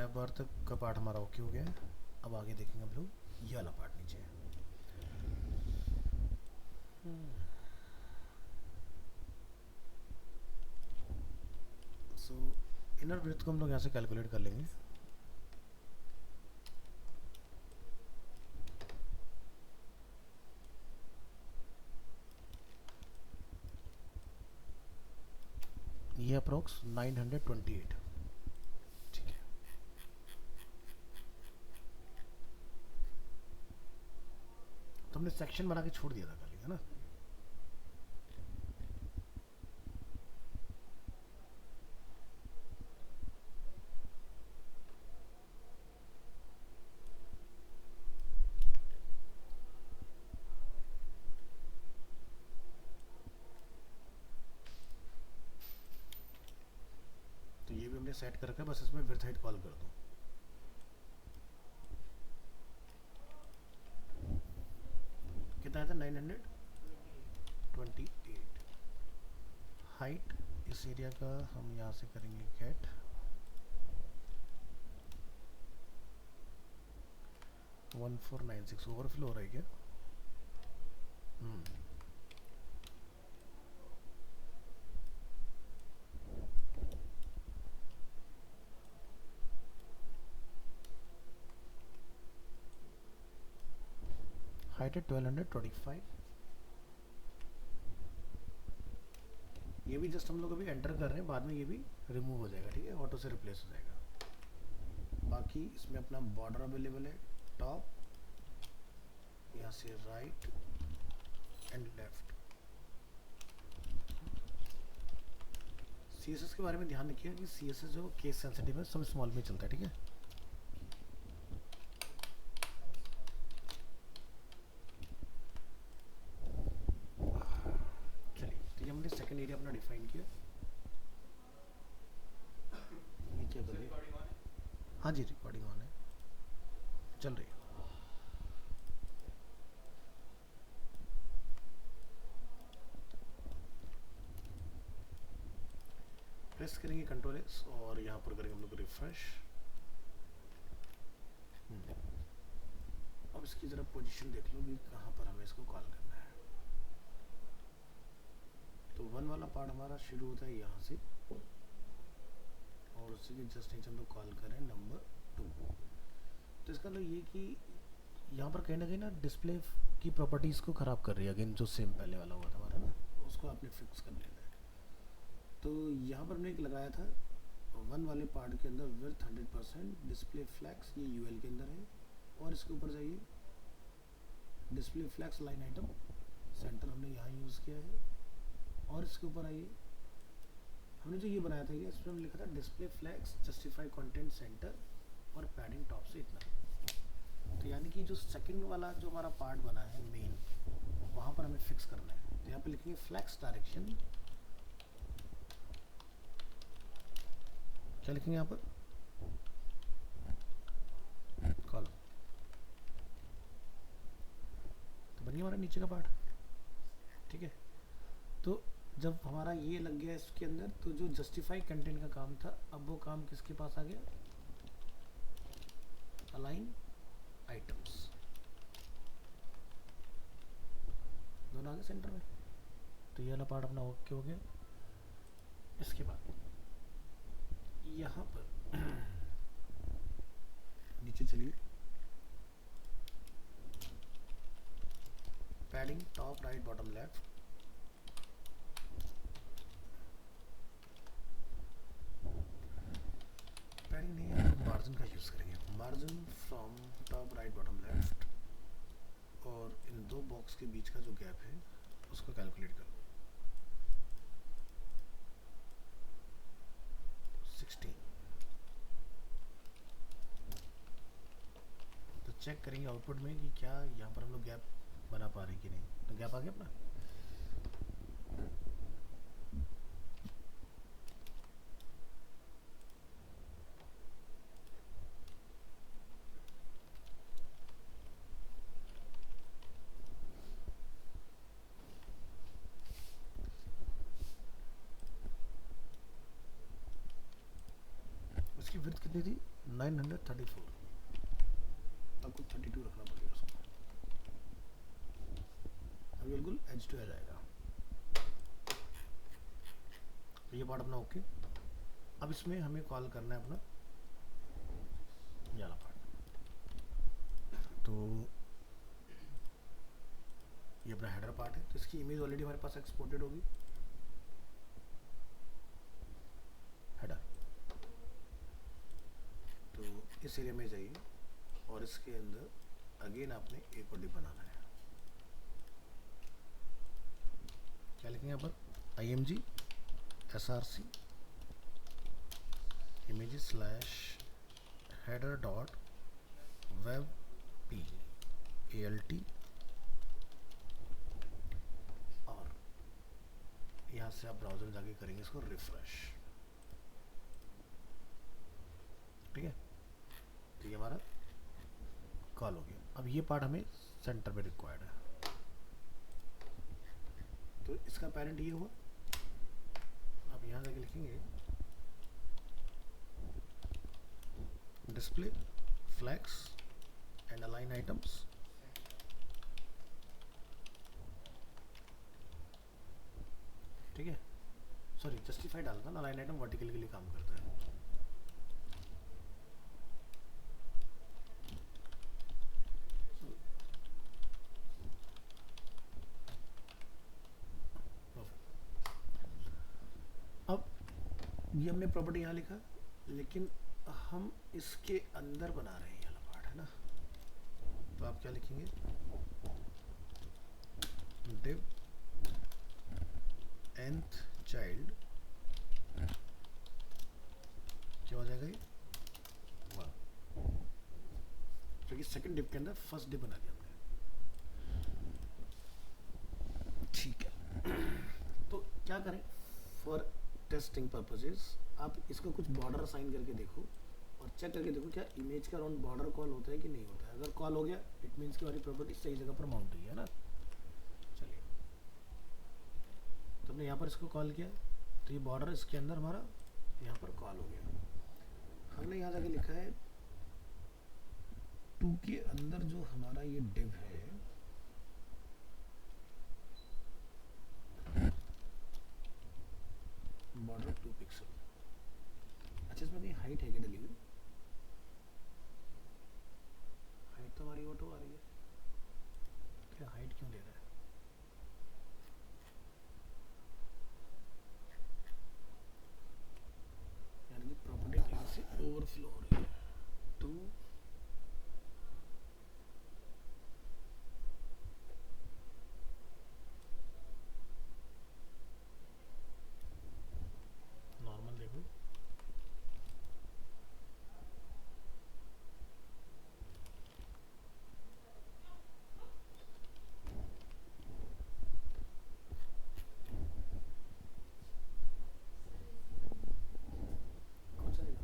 Snap बार तक का part हमारा ओके हो गया है। अब आगे देखेंगे हम लोग ये वाला पार्ट नीचे है। सो इनर ब्रेथ को हम लोग यहाँ से कैलकुलेट कर लेंगे। ये अप्रोक्स 928। ठीक है, तो हमने सेक्शन बना के छोड़ दिया था कल, है ना। तो ये भी हमने सेट कर रखा है, बस इसमें विड्थ हाइट कॉल कर दो। कितना आया था? 928। हाइट इस एरिया का हम यहाँ से करेंगे गेट 1496। ओवरफ्लो हो रहा है क्या? हाइट है 1225। ये भी जस्ट हम लोग अभी एंटर कर रहे हैं, बाद में ये भी रिमूव हो जाएगा, ठीक है, ऑटो से रिप्लेस हो जाएगा। बाकी इसमें अपना बॉर्डर अवेलेबल है, टॉप, यहाँ से राइट एंड लेफ्ट। CSS के बारे में ध्यान रखिएगा कि CSS जो केस सेंसिटिव है, सब स्मॉल में चलता है, ठीक है। चलिए, तो ये हमने सेकंड एरिया अपना डिफाइन किया। ये क्या कर रही है? हाँ जी, रिकॉर्डिंग ऑन है, चल रही है। प्रेस करेंगे कंट्रोल S और यहाँ पर करेंगे हम लोग रिफ्रेश। अब इसकी जरा पोजीशन देख लो कि कहाँ पर हमें इसको कॉल करना है। तो 1 वाला पार्ट हमारा शुरू होता है यहाँ से, और उसी के जस्ट नीचे हम लोग कॉल करें नंबर 2। तो इसका मतलब ये कि यहाँ पर कहीं ना कहीं ना डिस्प्ले की प्रॉपर्टीज़ को ख़राब कर रही है, अगेन जो सेम पहले वाला हुआ था हमारा ना, उसको आपने फिक्स कर लेना है। तो यहाँ पर हमने एक लगाया था 1 वाले पार्ट के अंदर विड्थ 100%, डिस्प्ले फ्लैक्स ये UL के अंदर है, और इसके ऊपर जाइए, display flex line item center हमने यहाँ यूज़ किया है, और इसके ऊपर आइए, हमने जो ये बनाया था, ये इसमें हमने लिखा था display flex justify content center और पैडिंग टॉप से इतना। तो यानी कि जो सेकंड वाला जो हमारा पार्ट बना है मेन, वहाँ पर हमें फिक्स करना है। तो यहाँ पे लिखेंगे फ्लैक्स डायरेक्शन, क्या लिखेंगे यहाँ पर? कॉलम। तो बन गया हमारा नीचे का पार्ट, ठीक है। तो जब हमारा ये लग गया इसके अंदर, तो जो जस्टिफाई कंटेंट का काम था, अब वो काम किसके पास आ गया? अलाइन आइटम्स, दोनों आगे सेंटर में। तो ये वाला पार्ट अपना ओके हो गया। इसके बाद यहाँ पर नीचे चलिए, padding top right bottom left, padding नहीं है, मार्जिन का यूज़ करेंगे। Margin from top right bottom left, और इन दो बॉक्स के बीच का जो गैप है उसको कैलकुलेट कर लो, 16। तो चेक करेंगे आउटपुट में कि क्या यहाँ पर हम लोग गैप बना पा रहे हैं कि नहीं। तो गैप आ गया अपना। उसकी विड्थ कितनी थी 934, आपको 32 रखना पड़ेगा उसको, अब बिल्कुल एज टू एज आएगा। ये पार्ट अपना ओके। अब इसमें हमें कॉल करना है अपना ये वाला पार्ट। तो ये अपना हेडर पार्ट है, तो इसकी इमेज ऑलरेडी हमारे पास एक्सपोर्टेड होगी, हेडर। तो इस एरिया में जाइए और इसके अंदर अगेन आपने एक और डिप बनाना है। क्या लिखेंगे यहाँ पर, img src images slash header dot web p alt, और यहाँ से आप ब्राउजर में जाके करेंगे इसको रिफ्रेश। ठीक है, तो ये हमारा कॉल हो गया। अब ये पार्ट हमें सेंटर में रिक्वायर्ड है, तो इसका पेरेंट ये हुआ। आप यहाँ जाके लिखेंगे display flags and align items, ठीक है, सॉरी जस्टिफाई डालना ना, अलाइन आइटम वर्टिकल के लिए काम करता है। अब ये हमने प्रॉपर्टी यहाँ लिखा, लेकिन हम इसके अंदर बना रहे हैं ये वाला पार्ट है ना, तो आप क्या लिखेंगे, div nth चाइल्ड, क्या हो जाएगा ये 1, क्योंकि सेकंड डिप के अंदर फर्स्ट डिप बना दिया हमने। ठीक है, तो क्या करें, फॉर टेस्टिंग पर्पजेज आप इसको कुछ बॉर्डर असाइन करके देखो और चेक करके देखो क्या इमेज का अराउंड बॉर्डर कॉल होता है कि नहीं होता है। अगर कॉल हो गया इट मीन्स कि हमारी प्रॉपर्टी सही जगह पर माउंट हुई है ना। चलिए, तो हमने यहाँ पर इसको कॉल किया, तो ये बॉर्डर इसके अंदर हमारा यहाँ पर कॉल हो गया। हमने यहाँ जाके लिखा है 2 के अंदर जो हमारा ये डिव है, बॉर्डर 2 पिक्सल। अच्छा, इसमें कहीं हाइट है क्या डली हुई? हाइट तो हमारी ऑटो आ रही है, क्या हाइट क्यों ले रहा है? यानी कि प्रॉपर्टी कहीं से ओवरफ्लो हो रही है। 2 नॉर्मल देखो, कौन सा रहेगा?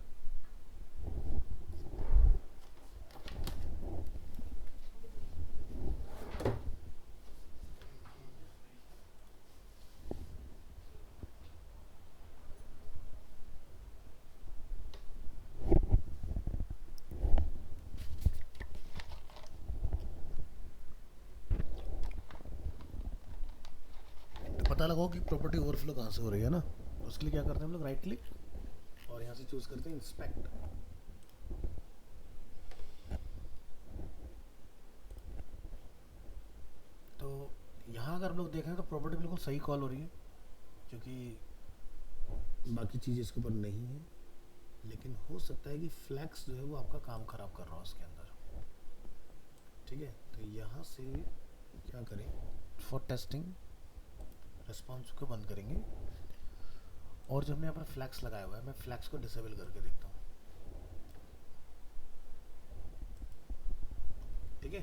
पता लगाओ कि प्रॉपर्टी ओवरफ्लो कहाँ से हो रही है ना। उसके लिए क्या करते हैं हम लोग, राइट क्लिक और यहाँ से चूज करते हैं इंस्पेक्ट। तो यहाँ अगर हम लोग देखें तो प्रॉपर्टी बिल्कुल सही कॉल हो रही है, क्योंकि बाकी चीज़ इसके ऊपर नहीं है, लेकिन हो सकता है कि फ्लैक्स जो है वो आपका काम खराब कर रहा हो उसके अंदर। ठीक है, तो यहाँ से क्या करें, फॉर टेस्टिंग रिस्पॉन्स को बंद करेंगे, और जो हमने यहाँ पर फ्लैक्स लगाया हुआ है, मैं फ्लैक्स को डिसेबल करके देखता हूँ। ठीक है,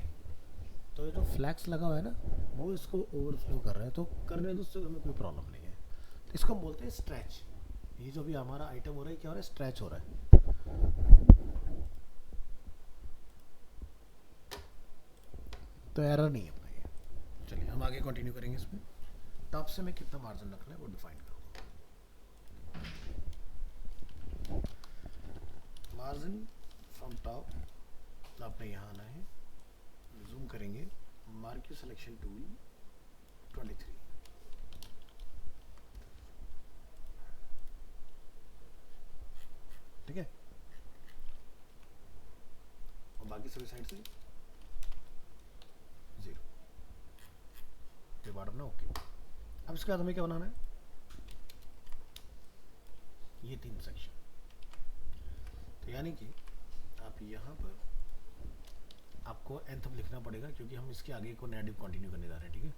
तो ये जो फ्लैक्स लगा हुआ है ना, वो इसको ओवरफ्लो कर रहा है, तो करने दो, उससे हमें कोई प्रॉब्लम नहीं है। तो इसको हम बोलते हैं स्ट्रेच। ये जो भी हमारा आइटम हो रहा है क्या हो रहा है, स्ट्रेच हो रहा है। तो एरर नहीं है अपना ये। चलिए हम आगे कंटिन्यू करेंगे। इसमें टॉप से मैं कितना मार्जिन रखना है वो डिफाइन करूँगा। मार्जिन फ्रॉम टॉप आपने यहाँ आना है, जूम करेंगे, मार्क योर सिलेक्शन टूल 23, ठीक है, और बाकी सभी साइड से 0 ये बार अपना ओके। अब इसके बाद हमें क्या बनाना है, ये 3 सेक्शन, तो यानी कि आप यहाँ पर आपको nth लिखना पड़ेगा क्योंकि हम इसके आगे को नया डिव कंटिन्यू करने जा रहे हैं, ठीक है।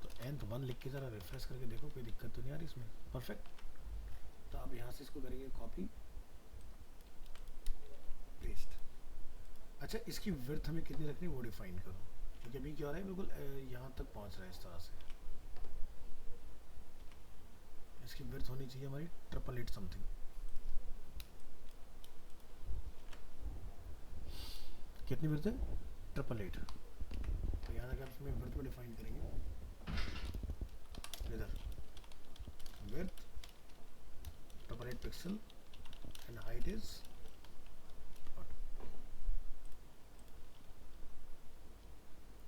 तो nth 1 लिख के ज़रा रिफ्रेश करके देखो कोई दिक्कत तो नहीं आ रही इसमें, परफेक्ट। तो आप यहाँ से इसको करेंगे कॉपी पेस्ट। अच्छा, इसकी विड्थ हमें कितनी रखनी है वो डिफाइन करो, क्योंकि अभी क्या हो रहा है बिल्कुल यहाँ तक पहुँच रहा है इस तरह से। इसकी विड्थ होनी चाहिए हमारी 888 समथिंग, कितनी विड्थ है 888। तो यहाँ तक आप इसमें विड्थ में डिफाइन करेंगे, इधर width 888 pixel and height is,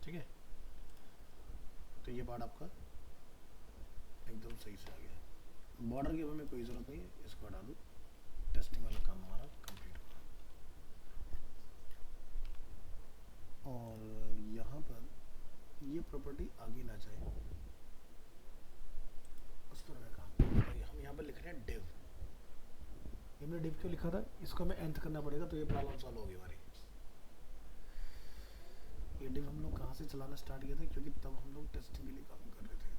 ठीक है। तो ये पार्ट आपका एकदम सही से आ गया है। बॉर्डर की हमें कोई ज़रूरत नहीं है, इसको हटा दो, टेस्टिंग वाला काम हमारा कंप्लीट होगा। और यहाँ पर ये प्रॉपर्टी आगे ना जाए उस पर मैं काम करूँगा। हम यहाँ पर लिख रहे हैं डिव, हमने डिव क्यों लिखा था, इसको हमें एंथ करना पड़ेगा, तो ये प्रॉब्लम सॉल्व होगी हमारी। ये डिव हम लोग कहाँ से चलाना स्टार्ट किया था, क्योंकि तब हम लोग टेस्टिंग के लिए काम कर रहे थे।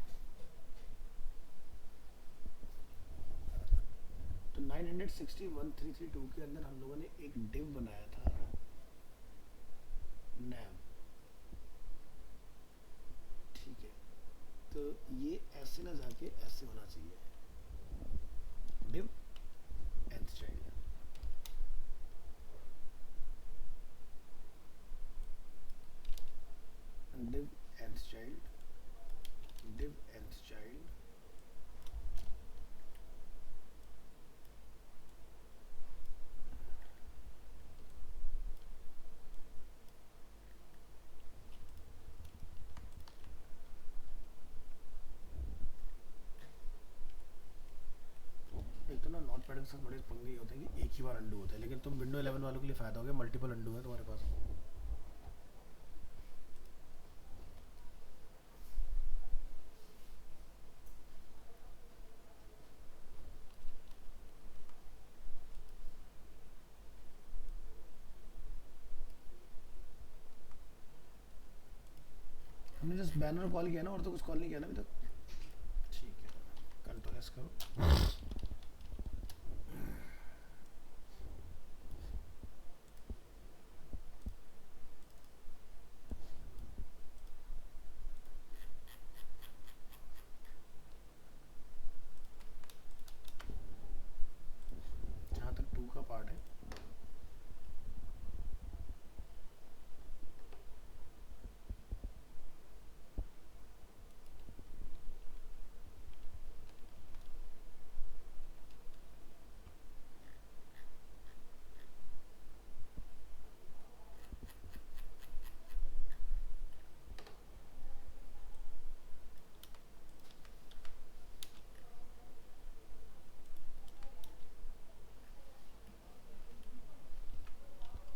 तो 960.132 के अंदर हम लोगों ने एक डिव बनाया था nav, ठीक है। तो ये ऐसे ना जाके ऐसे होना चाहिए, div nth child, div nth child, div nth child, एक तो ना नॉट पैड के साथ बड़े पंगे ही होते हैं कि एक ही बार अंडू होता है, लेकिन तुम विंडो 11 वालों के लिए फ़ायदा हो गया, मल्टीपल अंडू है तुम्हारे पास। हमने जस्ट बैनर कॉल किया ना, और तो कुछ कॉल नहीं किया ना अभी तक, ठीक है। कंट्रोल एस करो, जहाँ तक 2 का पार्ट है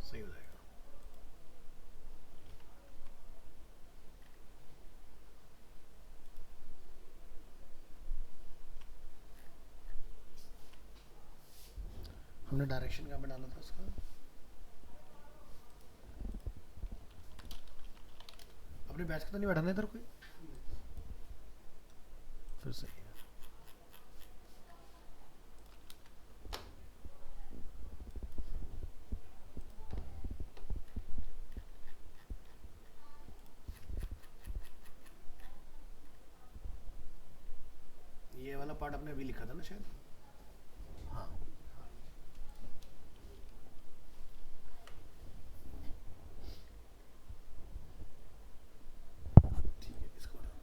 सही हो जाएगा। हमने डायरेक्शन कहाँ पे डाला था इसका, अपने बैच का तो नहीं बैठाना इधर कोई, फिर सही है। ये वाला पार्ट आपने अभी लिखा था ना शायद, हाँ। ठीक है, इसको हटा दो।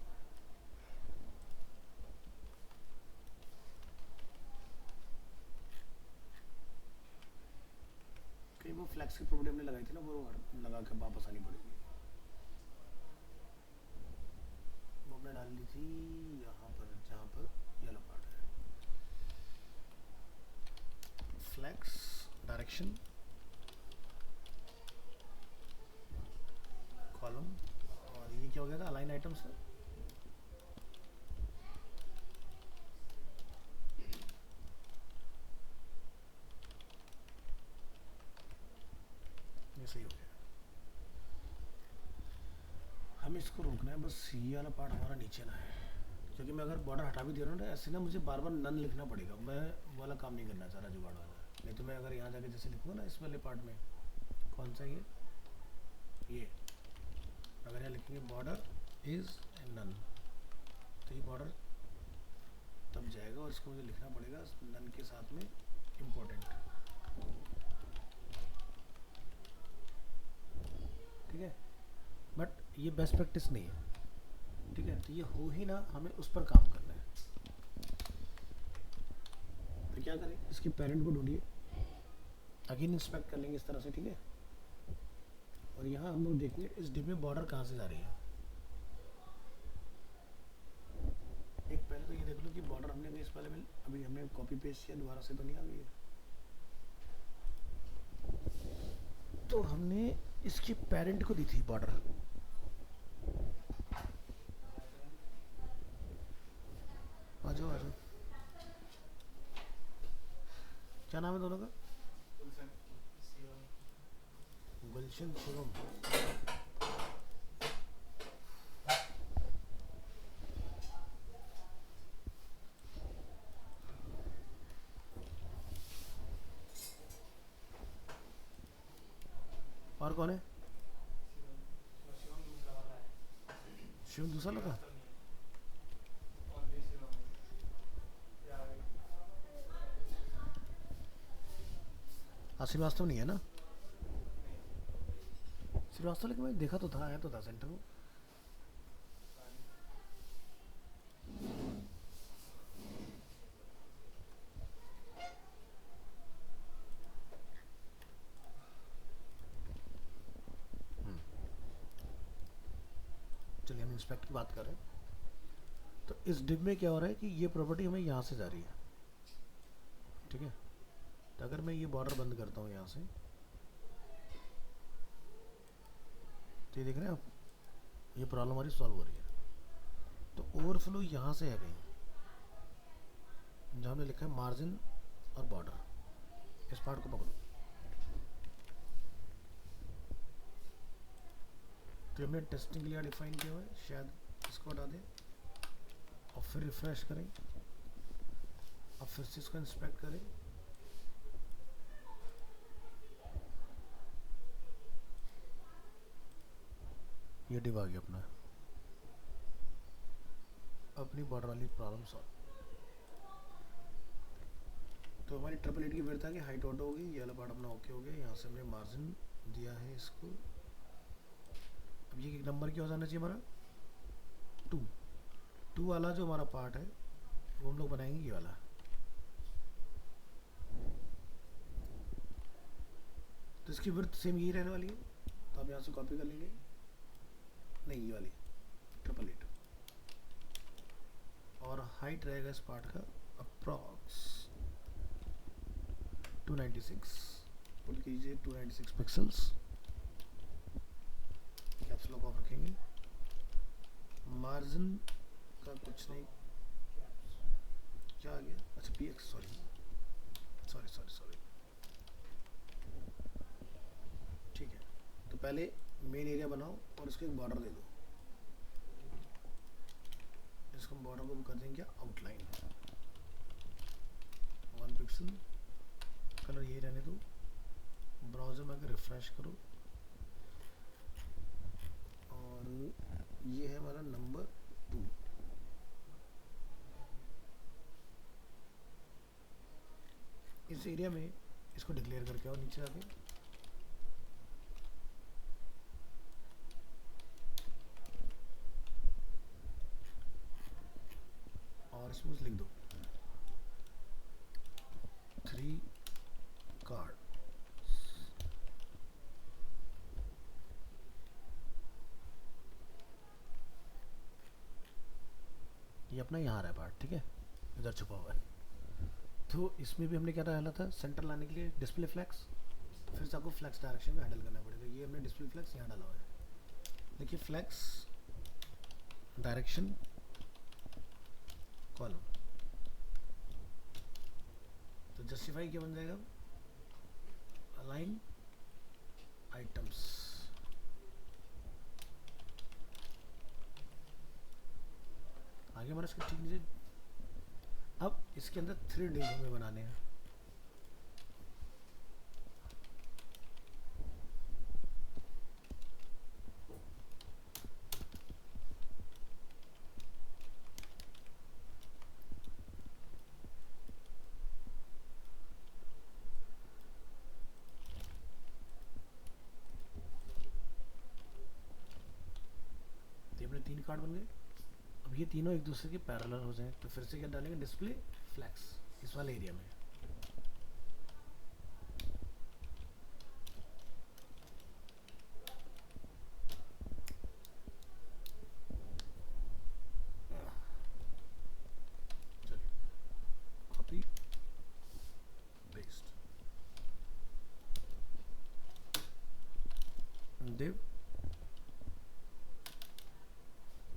फ्लैक्स की प्रॉपर्टी हमने लगाई थी ना, वो लगा के वापस आनी पड़ेगी। वो हमने डाल दी थी यहाँ पर, जहाँ पर येलो पार्ट है। फ्लैक्स डायरेक्शन कॉलम, और ये क्या हो गया था, अलाइन आइटम्स है। ये सही हो गया। हमें इसको रोकना है बस, ये वाला पार्ट हमारा नीचे ना है, क्योंकि मैं अगर बॉर्डर हटा भी दे रहा हूँ ना ऐसे ना, मुझे बार बार नन लिखना पड़ेगा। मैं वाला काम नहीं करना चाह रहा जुगाड़ वाला। नहीं तो मैं अगर यहाँ जाके जैसे लिखूँगा ना इस वाले पार्ट में, कौन सा ये अगर यहाँ लिखेंगे बॉर्डर इज नन, तो ये बॉर्डर तब जाएगा, और इसको मुझे लिखना पड़ेगा नन के साथ में इम्पोर्टेंट। ठीक है, बट ये बेस्ट प्रैक्टिस नहीं है। ठीक है, तो ये हो ही ना, हमें उस पर काम करना है। तो क्या करें, इसकी पेरेंट को ढूंढिए, अगेन इंस्पेक्ट कर लेंगे इस तरह से। ठीक है, और यहाँ हम लोग देखेंगे इस डिव में बॉर्डर कहाँ से जा रही है। एक पहले तो ये देख लो कि बॉर्डर हमने इस वाले में अभी हमने कॉपी पेस्ट किया, दोबारा से तो नहीं आ गई है। तो हमने इसकी पेरेंट को दी थी बॉर्डर, आ जाओ आ जाओ। क्या नाम है दोनों का? गुलशन शिवम। और कौन है? शिवम दूसरा लगा। श्रीवास्तव नहीं है ना? श्रीवास्तव लेकिन मैं देखा तो था, आया तो था सेंटर में। चलिए हम इंस्पेक्ट की बात कर रहे हैं। तो इस डिव में क्या हो रहा है कि ये प्रॉपर्टी हमें यहाँ से जा रही है। ठीक है, तो अगर मैं ये बॉर्डर बंद करता हूँ यहाँ से, तो ये देख रहे हैं आप, ये प्रॉब्लम हमारी सॉल्व हो रही है। तो ओवरफ्लो यहाँ से है कहीं, जहाँ हमने लिखा है मार्जिन और बॉर्डर, इस पार्ट को पकड़ो। तो हमने टेस्टिंग के लिए डिफाइन किया हुआ है, शायद इसको हटा दें और फिर रिफ्रेश करें, अब फिर से इसको इंस्पेक्ट करें। ये डिव आ गया अपना, अपनी बॉर्डर वाली प्रॉब्लम सॉल्व। तो हमारी 888 की विड्थ आ गई, हाइट ऑटो होगी, ये वाला पार्ट अपना ओके हो गया। यहाँ से हमने मार्जिन दिया है इसको। अब ये नंबर क्या हो जाना चाहिए हमारा? 2 वाला जो हमारा पार्ट है वो हम लोग बनाएंगे ये वाला। तो इसकी विड्थ सेम यही रहने वाली है, तो आप यहाँ से कॉपी कर लेंगे। नहीं, ये वाली 888, और हाइट रहेगा इस पार्ट का अप्रॉक्स 296, पुट कीजिए 296 पिक्सल्स, कैप्स लॉक ऑफ रखेंगे। मार्जिन का कुछ नहीं, क्या आ गया, अच्छा px, sorry sorry sorry sorry. ठीक है, तो पहले मेन एरिया बनाओ और इसको एक बॉर्डर दे दो। इसको बॉर्डर को कर देंगे आउटलाइन 1 पिक्सल, कलर ये रहने दो। ब्राउज़र में अगर रिफ्रेश करो, और ये है हमारा नंबर 2। इस एरिया में इसको डिक्लेयर करके आओ नीचे आके, और इसमें लिख दो 3 कार्ड ये अपना यहाँ आ रहा है पार्ट, ठीक है, इधर छुपा हुआ है। तो इसमें भी हमने क्या डाला था, सेंटर लाने के लिए डिस्प्ले फ्लैक्स, फिर से आपको फ्लैक्स डायरेक्शन में हैंडल करना पड़ेगा। ये हमने डिस्प्ले फ्लैक्स यहाँ डाला हुआ है, देखिए फ्लैक्स डायरेक्शन कॉलम। तो जस्टिफाई क्या बन जाएगा, अलाइन आइटम्स। आगे हमारा इसका ठीक नीचे, अब इसके अंदर 3 डिव हमें बनाने हैं। तो अपने 3 कार्ड बन गए। अब ये तीनों एक दूसरे के पैरेलल हो जाएं, तो फिर से क्या डालेंगे, डिस्प्ले फ्लैक्स इस वाले एरिया में। कॉपी पेस्ट डिव,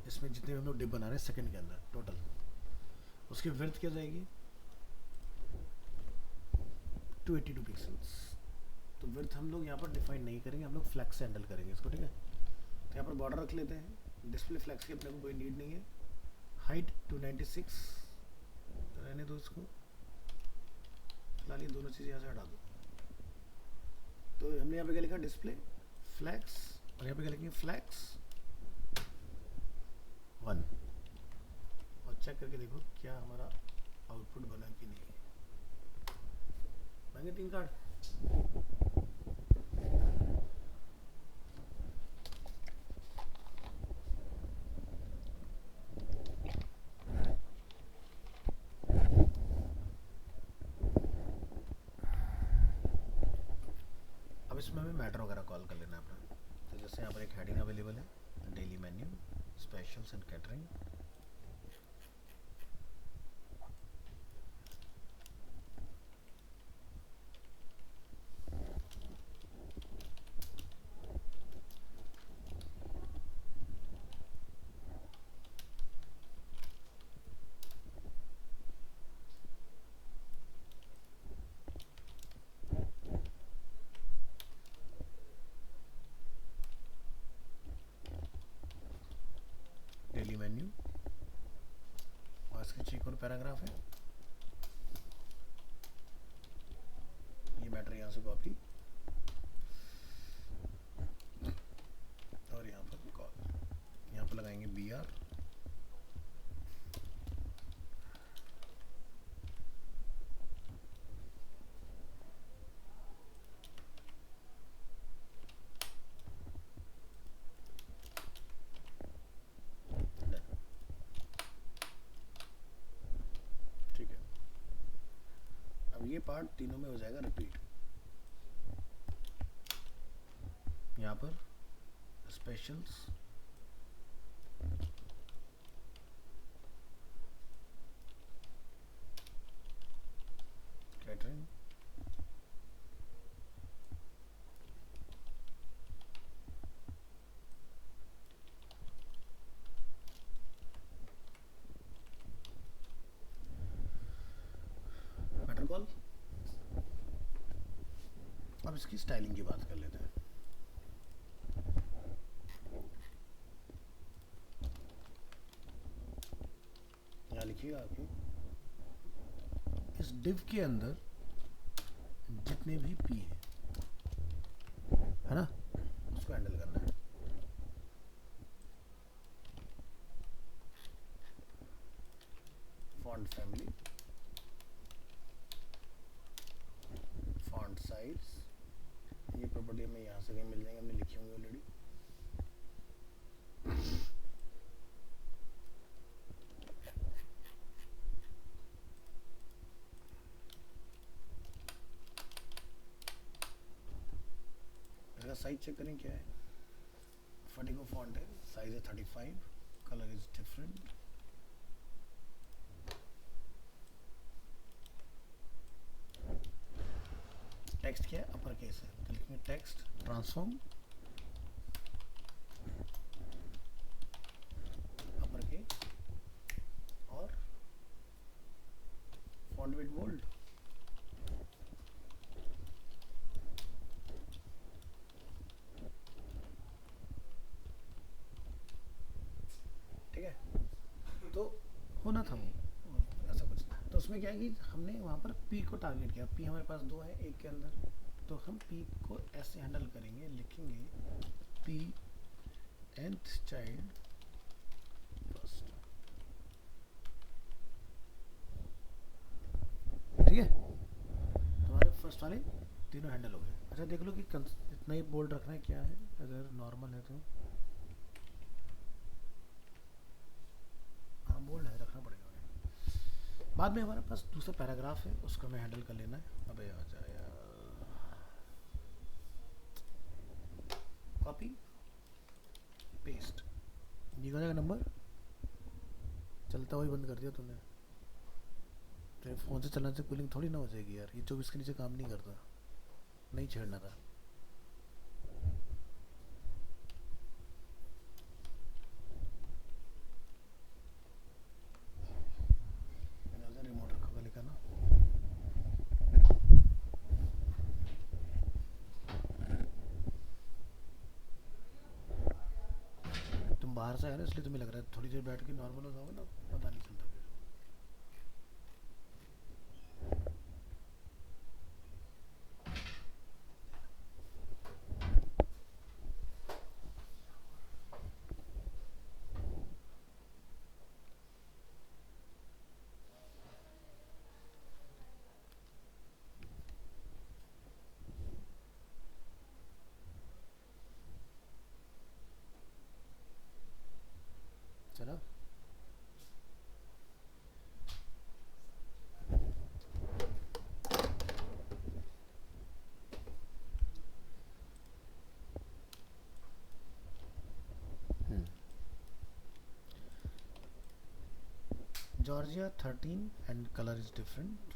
इसमें जितने हम लोग डिव बना रहे हैं सेकंड के अंदर टोटल, उसकी विड्थ क्या जाएगी 282 पिक्सल्स। तो विड्थ हम लोग यहाँ पर डिफाइन नहीं करेंगे, हम लोग फ्लैक्स से हैंडल करेंगे इसको, ठीक है। तो यहाँ पर बॉर्डर रख लेते हैं, डिस्प्ले फ्लैक्स की अपने को कोई नीड नहीं है। हाइट 296, तो रहने दो इसको, फिलहाल ये दोनों चीज़ यहाँ से हटा दो। तो हमने यहाँ पे क्या लिखा, डिस्प्ले फ्लैक्स, और यहाँ पे क्या लिखेंगे, फ्लैक्स 1, और चेक करके देखो क्या हमारा आउटपुट बना कि नहीं। बनेंगे 3 कार्ड। अब इसमें हमें मैटर वगैरह कॉल कर लेना है अपना। तो जैसे यहाँ पर एक हेडिंग अवेलेबल है, daily menu specials and catering. Daily menu, और इसके एक और पैराग्राफ है, ये मैटर यहाँ से कॉपी और यहाँ पर कॉल, यहाँ पर लगाएंगे BR, ठीक है। अब ये पार्ट तीनों में हो जाएगा रिपीट। यहाँ पर स्पेशल्स, कैटरिंग, मैटर कॉल। अब इसकी स्टाइलिंग की बात कर लेते हैं। यहाँ लिखिएगा आपकी, इस डिव के अंदर जितने भी P है ना, उसको हैंडल करना है। फॉन्ट फैमिली, फॉन्ट साइज, ये प्रॉपर्टी हमें यहाँ से कहीं मिल जाएंगे, हमने लिखी होंगी ऑलरेडी। इसका साइज चेक करें क्या है, फटिको फॉन्ट है, साइज है 35, कलर इज डिफरेंट, टेक्स्ट क्या है, अपर केस है, तो लिखेंगे टेक्स्ट ट्रांसफॉर्म अपर केस और फॉन्ट विड्थ बोल्ड। ठीक है, तो होना था वो ऐसा कुछ। तो उसमें क्या है कि हमने वहाँ पर पी को टारगेट किया, पी हमारे पास दो है एक के अंदर, तो हम पी को ऐसे हैंडल करेंगे, लिखेंगे पी nth चाइल्ड फर्स्ट। ठीक है, तुम्हारे फर्स्ट वाले तीनों हैंडल हो गए। अच्छा देख लो कि इतना ही बोल्ड रखना है क्या है, अगर नॉर्मल है तो हाँ बोल्ड है, रखना पड़ेगा हमें। बाद में हमारे पास दूसरा पैराग्राफ है, उसको हमें हैंडल कर लेना है। अबे आ जा यार, कॉपी पेस्ट, ये हो जाएगा नंबर। चलता हुआ ही बंद कर दिया तूने, तेरे फ़ोन से चलाने से कूलिंग थोड़ी ना हो जाएगी यार, ये 24 के नीचे काम नहीं करता, नहीं छेड़ना था। रिमोट रखोगे लिखा ना, तुम बाहर से आए ना इसलिए तुम्हें लग रहा है, थोड़ी देर बैठ के नॉर्मल हो जाओगे ना, पता नहीं चलता फिर। चलो Georgia 13 and colour is different.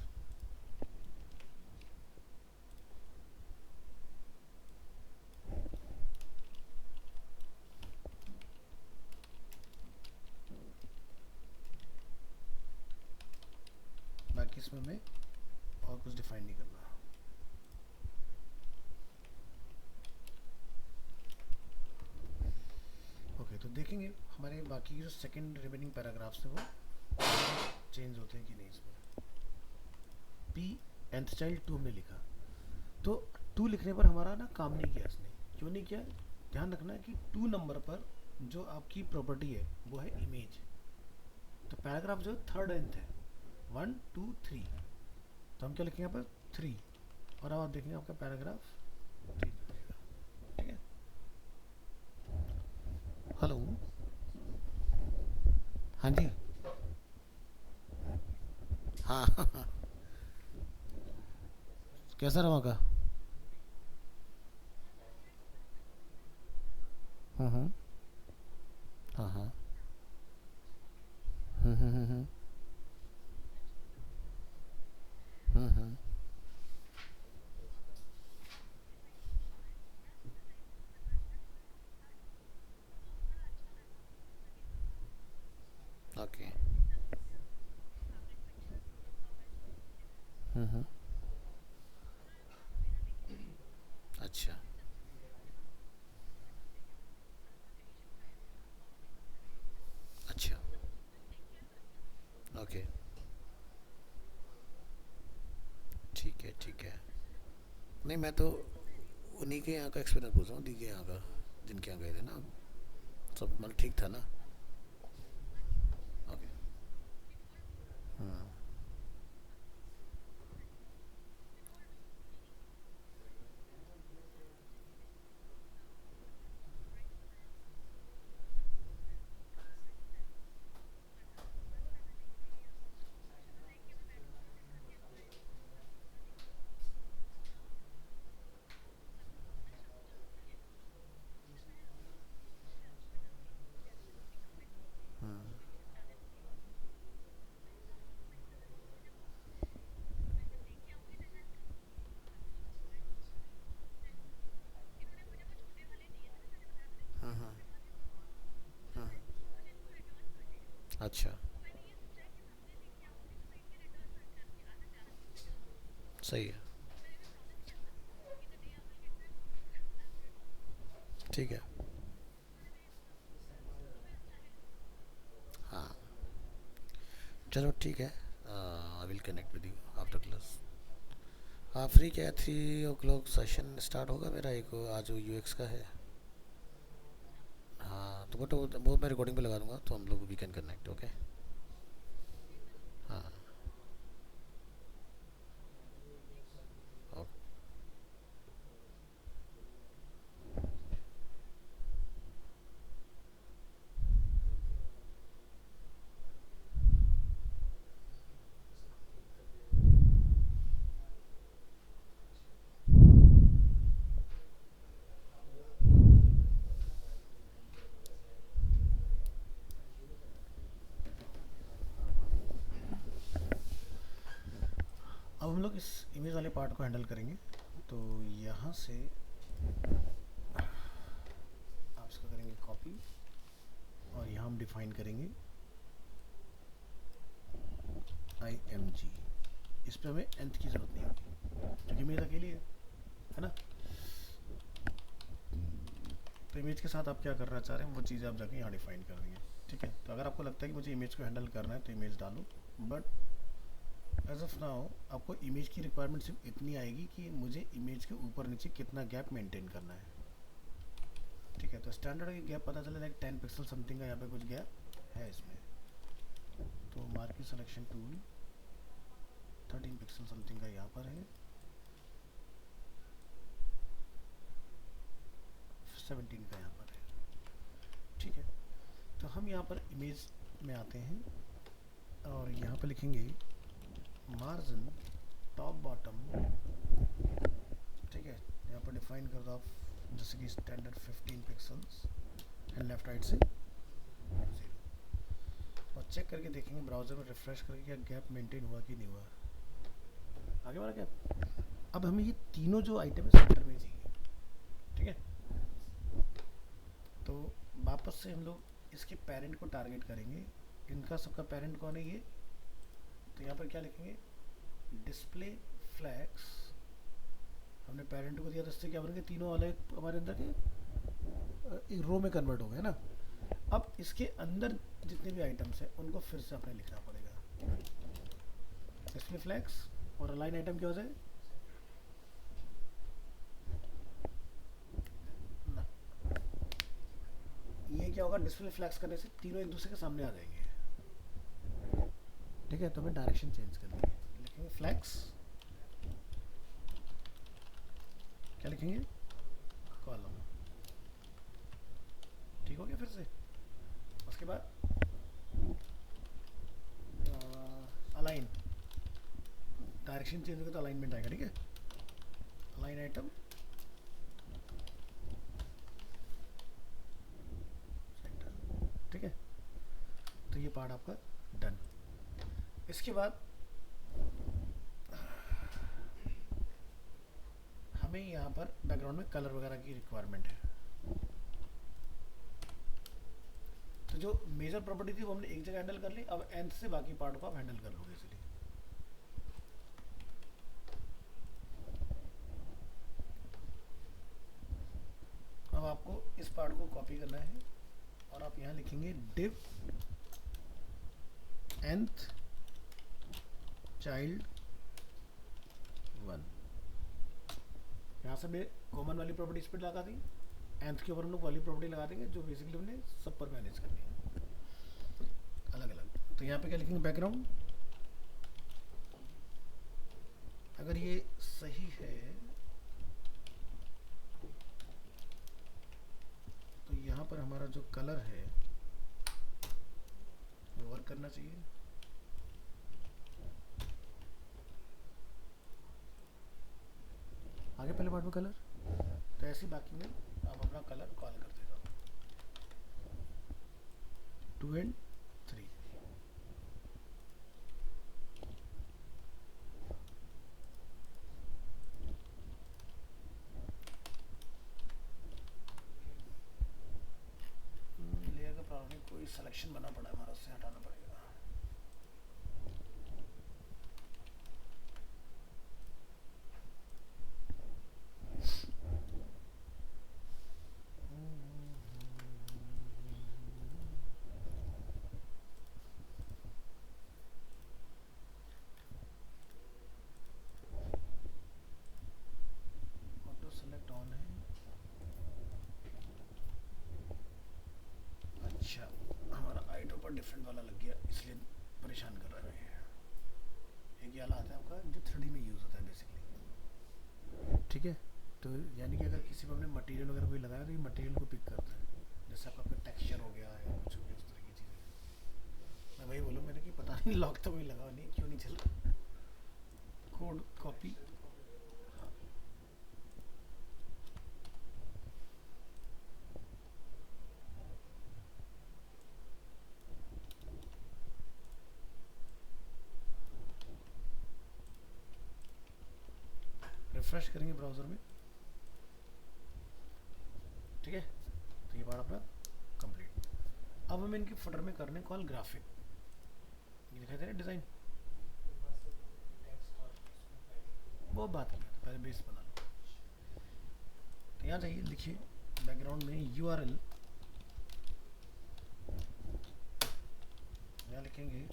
बाकी इसमें हमें और कुछ डिफाइन नहीं करना। ओके, तो देखेंगे हमारे बाकी जो सेकंड रिमेनिंग पैराग्राफ्स हैं वो चेंज होते हैं कि नहीं। इसमें पी nth चाइल्ड 2 हमने लिखा, तो 2 लिखने पर हमारा ना काम नहीं किया इसने। क्यों नहीं किया, ध्यान रखना है कि 2 नंबर पर जो आपकी प्रॉपर्टी है वो है इमेज। तो पैराग्राफ जो थर्ड nth है 1 2 3, तो हम क्या लिखेंगे यहाँ पर 3, और अब आप देखेंगे आपका पैराग्राफ 3 बनेगा। ठीक है, हेलो, हाँ जी, हाँ कैसा रहा वहाँ का? हम्म, हाँ हाँ, हम्म, हम्म, ओके, हम्म, अच्छा, अच्छा, ओके, ठीक है ठीक है। नहीं मैं तो उन्हीं के यहाँ का एक्सपीरियंस पूछ रहा हूँ, दी के यहाँ का, जिनके यहाँ गए थे ना आप। सब मतलब ठीक था ना? ओके, हाँ, अच्छा, सही है, ठीक है। हाँ, चलो ठीक है, I will connect with you after class. हाँ, फ्री क्या है, 3 o'clock सेशन स्टार्ट होगा मेरा, एक आज यूएक्स का है। हाँ, तो बट वो मैं रिकॉर्डिंग पे लगा दूंगा, तो हम लोग वी कैन कनेक्ट, ओके। हाँ, ओके। अब हम लोग इस इमेज वाले पार्ट को हैंडल करेंगे। तो यहाँ से आप इसका करेंगे कॉपी, और यहाँ हम डिफाइन करेंगे IMG। इस पर हमें nth की ज़रूरत नहीं होती क्योंकि इमेज अकेली है ना। तो इमेज के साथ आप क्या करना चाह रहे हैं वो चीज़ आप जाके यहाँ डिफाइन कर देंगे। ठीक है, तो अगर आपको लगता है कि मुझे इमेज को हैंडल करना है तो इमेज डालो, बट एज ऑफ नाउ आपको इमेज की रिक्वायरमेंट सिर्फ इतनी आएगी कि मुझे इमेज के ऊपर नीचे कितना गैप मेंटेन करना है। ठीक है, तो स्टैंडर्ड गैप पता चला लाइक 10 पिक्सल समथिंग का यहाँ पे कुछ गैप है इसमें। तो marking selection tool 13 pixel something का यहाँ पर है, 17 का यहाँ पर है। ठीक है, तो हम यहाँ पर इमेज में आते हैं और यहाँ पर लिखेंगे मार्जिन टॉप बॉटम। ठीक है, यहाँ पर डिफाइन कर दो आप जैसे कि standard 15 pixels and left right से 0। और चेक करके देखेंगे ब्राउज़र में रिफ्रेश करके क्या गैप मेंटेन हुआ कि नहीं हुआ। आगे बढ़ा गैप। अब हमें ये तीनों जो आइटम है सेंटर में चाहिए। ठीक है, तो वापस से हम लोग इसके पेरेंट को टारगेट करेंगे। इनका सबका पेरेंट कौन है ये, तो यहाँ पर क्या लिखेंगे डिस्प्ले फ्लैग्स। हमने पेरेंट को दिया तो इससे क्या बनेंगे, तीनों वाले हमारे अंदर के एक रो में कन्वर्ट हो गए ना। अब इसके अंदर जितने भी आइटम्स हैं उनको फिर से अपने लिखना पड़ेगा। डिस्प्ले फ्लैग्स और अलाइन आइटम क्या हो जाए ना, ये क्या होगा डिस्प्ले फ्लैग्स करने से तीनों एक दूसरे के सामने आ जाएंगे। ठीक है, तो हमें डायरेक्शन चेंज करनी है, लिखेंगे फ्लैग्स, क्या लिखेंगे कॉलम। ठीक हो गया, फिर से उसके बाद अलाइन, डायरेक्शन चेंज होगा तो अलाइनमेंट आएगा। ठीक है, अलाइन आइटम सेंटर। ठीक है, तो ये पार्ट आपका डन। इसके बाद हमें यहाँ पर बैकग्राउंड में कलर वगैरह की रिक्वायरमेंट है। तो जो मेजर प्रॉपर्टी थी वो हमने एक जगह हैंडल कर ली, अब nth से बाकी पार्ट को आप हैंडल कर लोगे इसलिए। अब आपको इस पार्ट को कॉपी करना है और आप यहाँ लिखेंगे div nth child 1। यहाँ से मैं कॉमन वाली प्रॉपर्टी इस पर लगा दी, nth के ऊपर हम लोग वाली प्रॉपर्टी लगा देंगे जो बेसिकली हमने सब पर मैनेज करनी है अलग अलग। तो यहाँ पे क्या लिखेंगे बैकग्राउंड, अगर ये सही है तो यहाँ पर हमारा जो कलर है वो वर्क करना चाहिए। आगे पहले पार्ट में कलर, तो ऐसे बाकी में आप अपना कलर कॉल करते जाओ 2 and 3। लेयर का प्रॉब्लम, कोई सिलेक्शन बना पड़ा है हमारा, उससे हटाना पड़ेगा। ये वाला आता है आपका जो 3D में यूज़ होता है बेसिकली, ठीक है। तो यानी कि अगर किसी पर हमने मटेरियल वगैरह कोई लगाया तो ये मटेरियल को पिक करता है, जैसे आपका कोई टेक्सचर हो गया या कुछ हो गया, उस तरह की चीज़ें। मैं वही बोलूँ मैंने कि पता नहीं लॉक तो कोई लगा नहीं, क्यों नहीं चल रहा। कोड कॉपी, रिफ्रेश करेंगे ब्राउज़र में, ठीक है। तो ये बात अपना कंप्लीट। अब हमें इनके फुटर में करने कॉल ग्राफिक, ये दिखाई दे रहा है डिज़ाइन, वो बात की पहले बेस बना लो। तो यहाँ जाइए, लिखिए बैकग्राउंड में URL, यहाँ लिखेंगे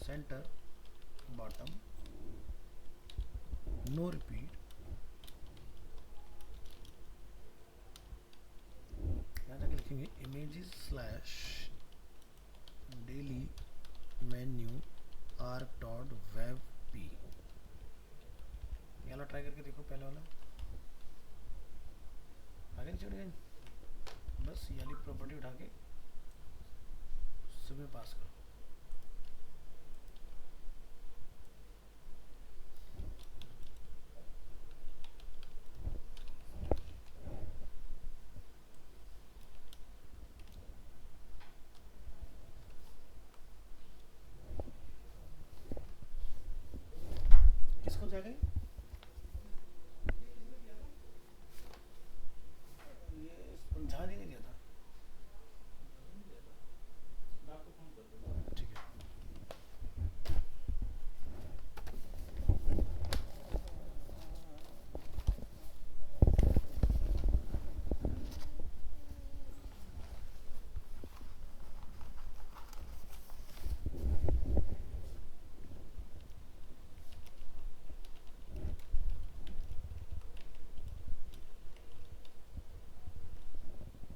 सेंटर बॉटम नो रिपीट, यहाँ जाके लिखेंगे images slash daily menu arc dot web P. ये वाला ट्राई करके देखो, पहले वाला आगे नहीं चढ़ गए, बस ये वाली प्रॉपर्टी उठा के सुबह पास करो। किसको जाएगा ये ध्यान ही नहीं दिया था, ठीक है।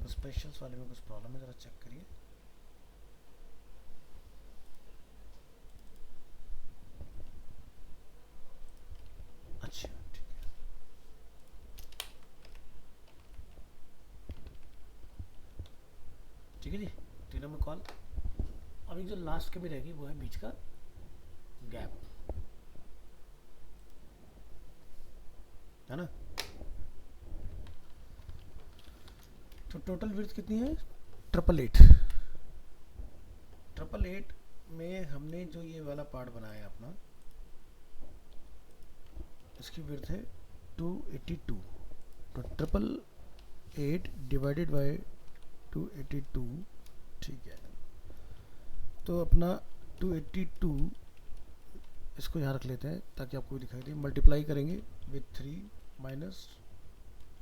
तो स्पेशल्स वाले में कुछ प्रॉब्लम है, ज़रा चेक करिए। अच्छा ठीक है, ठीक है जी। तीनों में कॉल। अभी जो लास्ट के भी रहेगी वो है बीच का गैप, है ना। तो टोटल विड्थ कितनी है, 888। 888 में हमने जो ये वाला पार्ट बनाया अपना, इसकी विड्थ है 282। तो 888 डिवाइडेड बाय 282, ठीक है। तो अपना 282 इसको यहाँ रख लेते हैं ताकि आपको दिखाई दे, मल्टीप्लाई करेंगे विथ 3 माइनस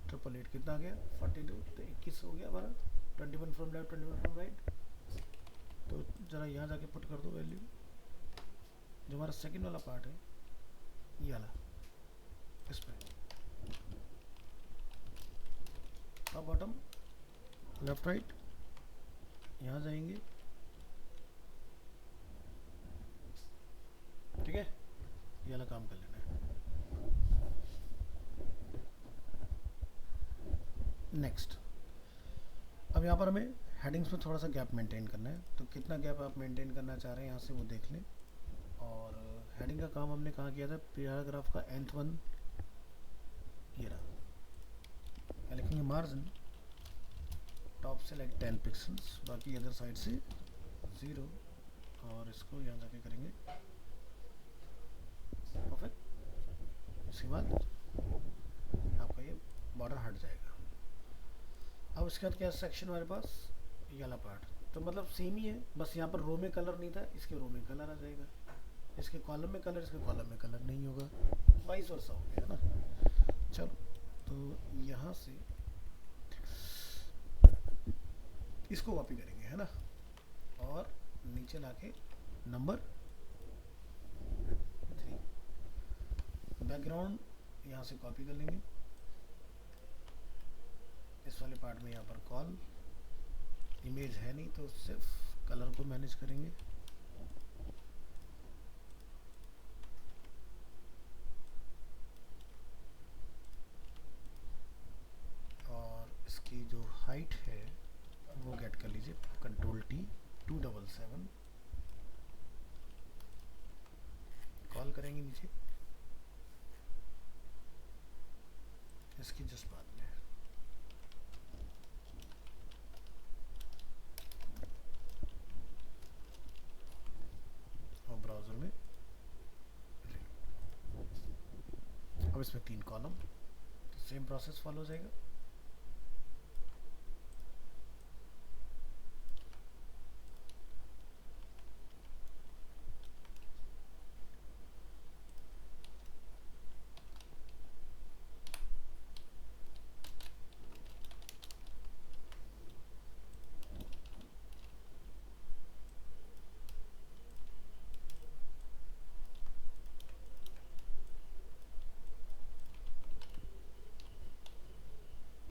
888 कितना आ गया 42, तो 21 हो गया हमारा। 21 फ्रॉम लेफ्ट 21 फ्रॉम राइट। तो ज़रा यहाँ जाके पुट कर दो वैल्यू, जो हमारा सेकंड वाला पार्ट है ये वाला, इस पर टॉप बॉटम लेफ्ट राइट, यहाँ जाएंगे, ठीक है। ये वाला काम कर लेना है। नेक्स्ट, अब यहाँ पर हमें हेडिंग्स में थोड़ा सा गैप मेंटेन करना है। तो कितना गैप आप मेंटेन करना चाह रहे हैं यहाँ से वो देख लें। और हेडिंग का काम हमने कहाँ किया था, पैराग्राफ का nth वन ये रहा। क्या लिखेंगे, मार्जिन टॉप से लाइक 10 पिक्सल्स, बाकी अदर साइड से 0, और इसको यहाँ जाके करेंगे परफेक्ट। इसके बाद आपका ये बॉर्डर हट जाएगा। अब इसके बाद क्या सेक्शन हमारे पास, ये वाला पार्ट तो मतलब सेम ही है, बस यहाँ पर रो में कलर नहीं था, इसके रो में कलर आ जाएगा, इसके कॉलम में कलर, इसके कॉलम में कलर नहीं होगा, वाइस वर्सा हो गया ना। चलो तो यहाँ से इसको कॉपी करेंगे, है ना, और नीचे लाके नंबर 3 बैकग्राउंड यहाँ से कॉपी कर लेंगे, इस वाले पार्ट में यहाँ पर कॉल, इमेज है नहीं तो सिर्फ कलर को मैनेज करेंगे। लीजिए, इसकी जस्ट बाद में और ब्राउज़र में अब इसमें 3 कॉलम, तो सेम प्रोसेस फॉलो हो जाएगा।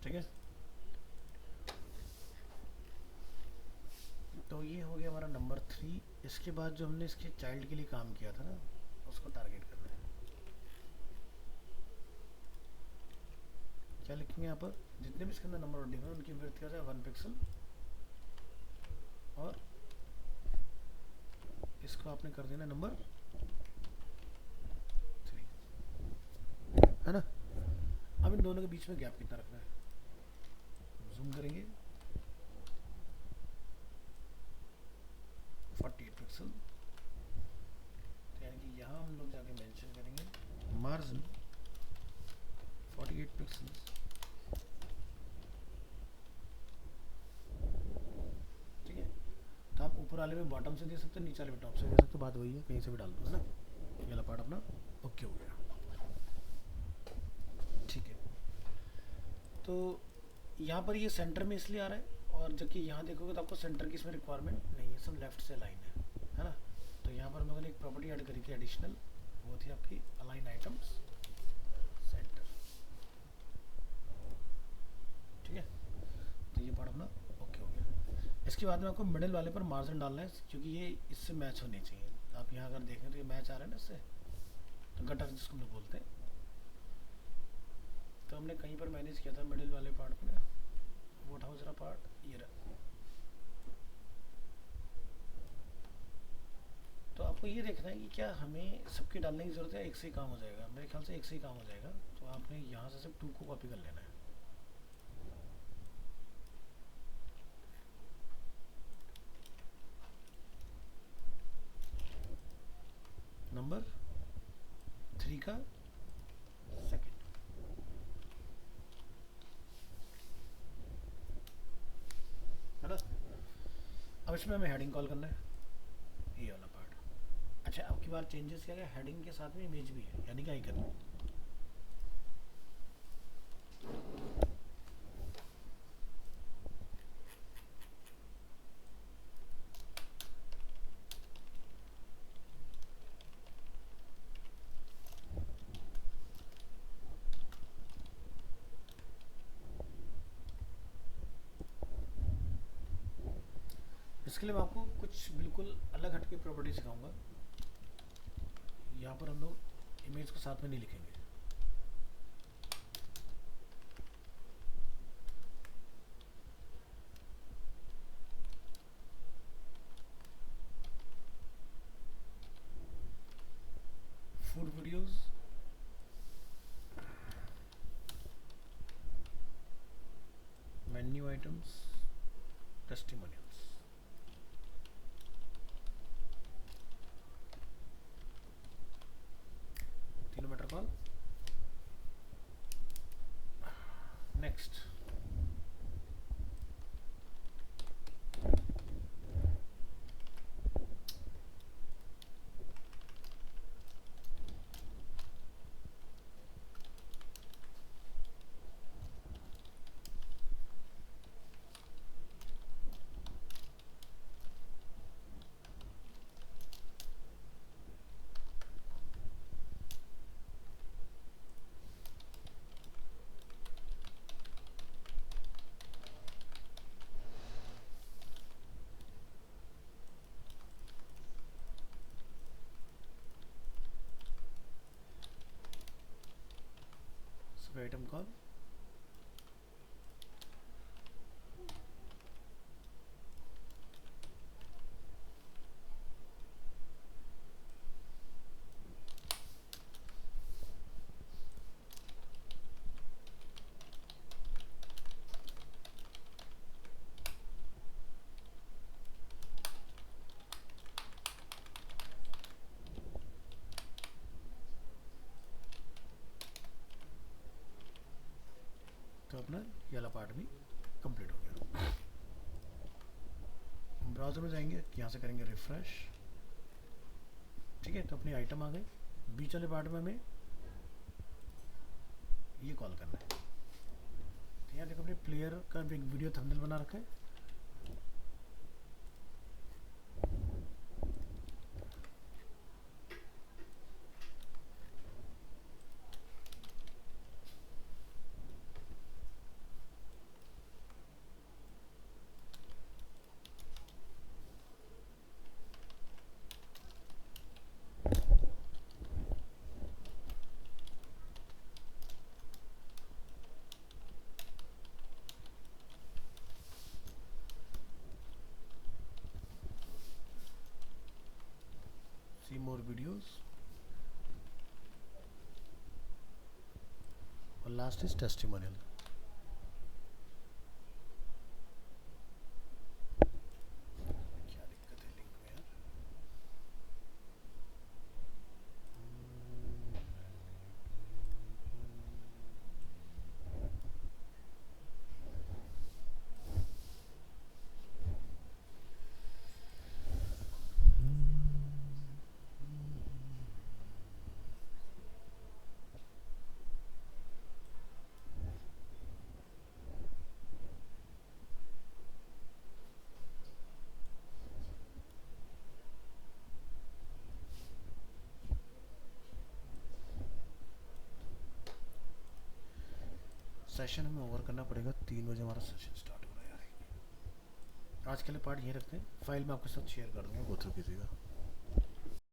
ठीक है, तो ये हो गया हमारा नंबर 3। इसके बाद जो हमने इसके चाइल्ड के लिए काम किया था ना, उसको टारगेट करना है। क्या लिखेंगे यहाँ पर, जितने भी इसके अंदर नंबर होंगे उनकी विड्थ क्या है 1 पिक्सल, और इसको आपने कर देना नंबर 3, है ना। अब इन दोनों के बीच में गैप कितना रखना है, जूम करेंगे 48 पिक्सल, यानी कि यहाँ हम लोग जाके मेंशन करेंगे मार्जिन 48 पिक्सल। ठीक है, तो आप ऊपर वाले में बॉटम से दे सकते हो, नीचे वाले में टॉप से दे सकते हो, बात वही है, कहीं से भी डाल दो, है ना। ये वाला पार्ट अपना ओके हो गया। ठीक है, तो यहाँ पर ये सेंटर में इसलिए आ रहा है, और जबकि यहाँ देखोगे तो आपको सेंटर की इसमें रिक्वायरमेंट नहीं है, सब लेफ्ट से लाइन है ना। तो यहाँ पर हम लोगों ने एक प्रॉपर्टी ऐड करी थी एडिशनल, वो थी आपकी अलाइन आइटम्स सेंटर। ठीक है, तो ये पार्ट अपना ओके हो गया। इसके बाद में आपको मिडिल वाले पर मार्जिन डालना है, क्योंकि ये इससे मैच होने चाहिए। आप यहाँ अगर देखें तो ये मैच आ रहा है ना इससे, तो गटर जिसको हम लोग बोलते हैं। तो हमने कहीं पर मैनेज किया था मिडिल वाले पार्ट पे ना, वो उठाओ जरा पार्ट, ये रहा। तो आपको ये देखना है कि क्या हमें सबके डालने की ज़रूरत है, एक से ही काम हो जाएगा। मेरे ख्याल से एक से ही काम हो जाएगा, तो आपने यहाँ से सिर्फ 2 को कॉपी कर लेना है। नंबर 3 का सेकंड, है ना। अब इसमें हमें हेडिंग कॉल करना है, ये वाला पार्ट। अच्छा, अब की बार चेंजेस क्या है, हेडिंग के साथ में इमेज भी है, यानी कि आइकन। इसके लिए मैं आपको कुछ बिल्कुल अलग हटके प्रॉपर्टी सिखाऊंगा। यहाँ पर हम लोग इमेज को साथ में नहीं लिखेंगे, food videos, menu items, testimonials, तीनों मैटर कॉल। नेक्स्ट, सब आइटम कॉल। तो अपना ये वाला पार्ट भी कंप्लीट हो गया। ब्राउज़र में जाएंगे, यहाँ से करेंगे रिफ्रेश। ठीक है, तो अपनी आइटम आ गई। बीच वाले पार्ट में हमें ये कॉल करना है। तो यहाँ देखो अपने प्लेयर का एक वीडियो थंबनेल बना रखा है। सी मोर वीडियोस और लास्ट इज टेस्टिमोनियल। क्या दिक्कत है लिंक में यार? सेशन हमें ओवर करना पड़ेगा, 3 बजे हमारा सेशन स्टार्ट हो रहा है यार। आज के लिए पार्ट ये रखते हैं, फाइल में आपके साथ शेयर कर दूंगा, गो थ्रू कीजिएगा।